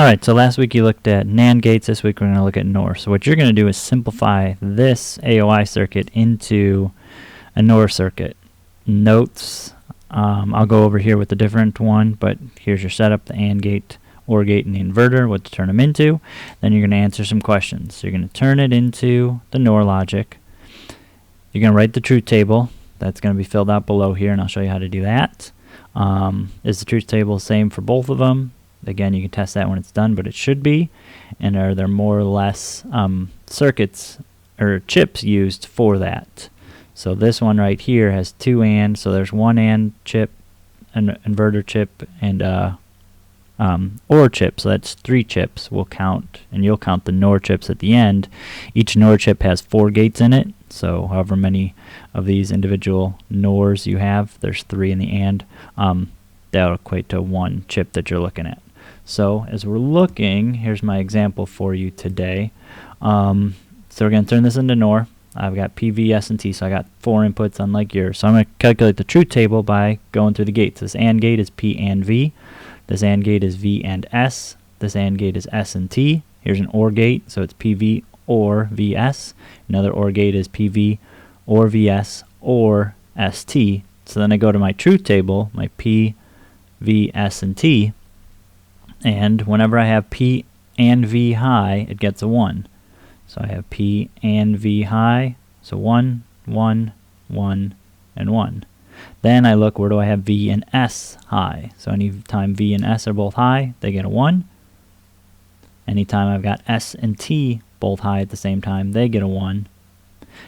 Alright, so last week you looked at NAND gates, this week we're going to look at NOR. So what you're going to do is simplify this AOI circuit into a NOR circuit. Notes, I'll go over here with a different one, but here's your setup, the AND gate, OR gate, and the inverter, what to turn them into. Then you're going to answer some questions. So you're going to turn it into the NOR logic. You're going to write the truth table. That's going to be filled out below here, and I'll show you how to do that. Is the truth table the same for both of them? Again, you can test that when it's done, but it should be. And are there more or less circuits or chips used for that? So this one right here has two AND, so there's one AND chip, an inverter chip, and OR chip, so that's 3 chips. We'll count, and you'll count the NOR chips at the end. Each NOR chip has 4 gates in it, so however many of these individual NORs you have, there's 3 in the AND. That'll equate to 1 chip that you're looking at. So as we're looking, here's my example for you today. So we're going to turn this into NOR. I've got P, V, S, and T, so I got 4 inputs unlike yours. So I'm going to calculate the truth table by going through the gates. This AND gate is P and V. This AND gate is V and S. This AND gate is S and T. Here's an OR gate, so it's PV or VS. Another OR gate is PV or VS or ST. So then I go to my truth table, my P, V, S, and T. And whenever I have P and V high, it gets a 1. So I have P and V high, so 1, 1, 1, and 1. Then I look, where do I have V and S high? So anytime V and S are both high, they get a 1. Anytime I've got S and T both high at the same time, they get a 1.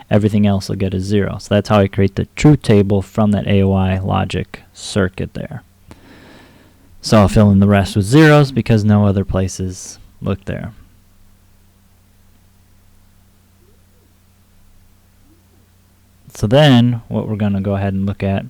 Everything else will get a 0. So that's how I create the truth table from that AOI logic circuit there. So I'll fill in the rest with zeros because no other places look there. So then what we're going to go ahead and look at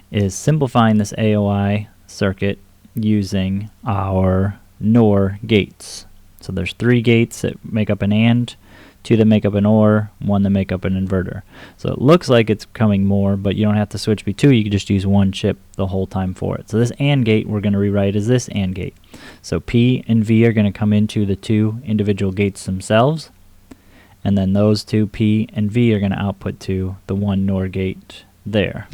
is simplifying this AOI circuit using our NOR gates. So there's 3 gates that make up an AND, 2 that make up an OR, 1 that make up an inverter. So it looks like it's becoming more, but you don't have to switch between 2. You can just use 1 chip the whole time for it. So this AND gate we're going to rewrite as this AND gate. So P and V are going to come into the 2 individual gates themselves, and then those 2 P and V are going to output to the 1 NOR gate there.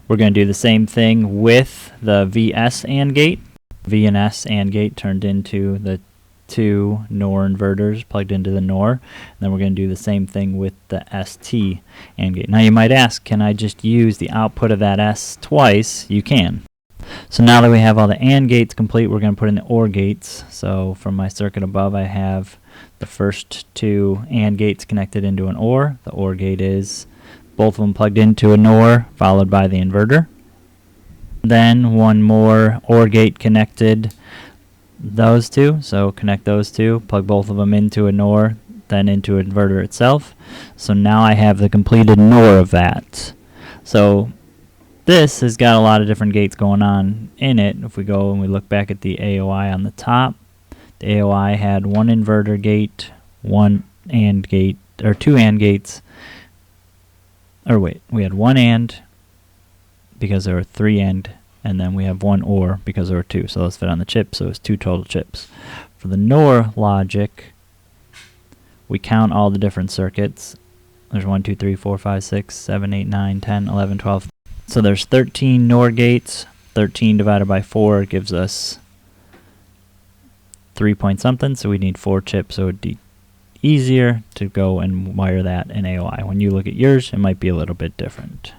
We're going to do the same thing with the VS AND gate. V and S AND gate turned into the 2 NOR inverters plugged into the NOR. And then we're going to do the same thing with the ST AND gate. Now you might ask, can I just use the output of that S twice? You can. So now that we have all the AND gates complete, we're going to put in the OR gates. So from my circuit above, I have the first 2 AND gates connected into an OR. The OR gate is both of them plugged into a NOR, followed by the inverter. Then 1 more OR gate connected those 2. So connect those 2, plug both of them into a NOR, then into an inverter itself. So now I have the completed NOR of that. So this has got a lot of different gates going on in it. If we go and we look back at the AOI on the top, the AOI had 1 inverter gate, 1 AND gate, or 2 AND gates. Or wait, we had 1 AND because there were 3 AND, and then we have 1 OR because there were 2. So those fit on the chip, so it's 2 total chips. For the NOR logic, we count all the different circuits. There's 1, 2, 3, 4, 5, 6, 7, 8, 9, 10, 11, 12. So there's 13 NOR gates. 13 divided by 4 gives us 3 point something, so we need 4 chips, so it would be easier to go and wire that in AOI. When you look at yours, it might be a little bit different.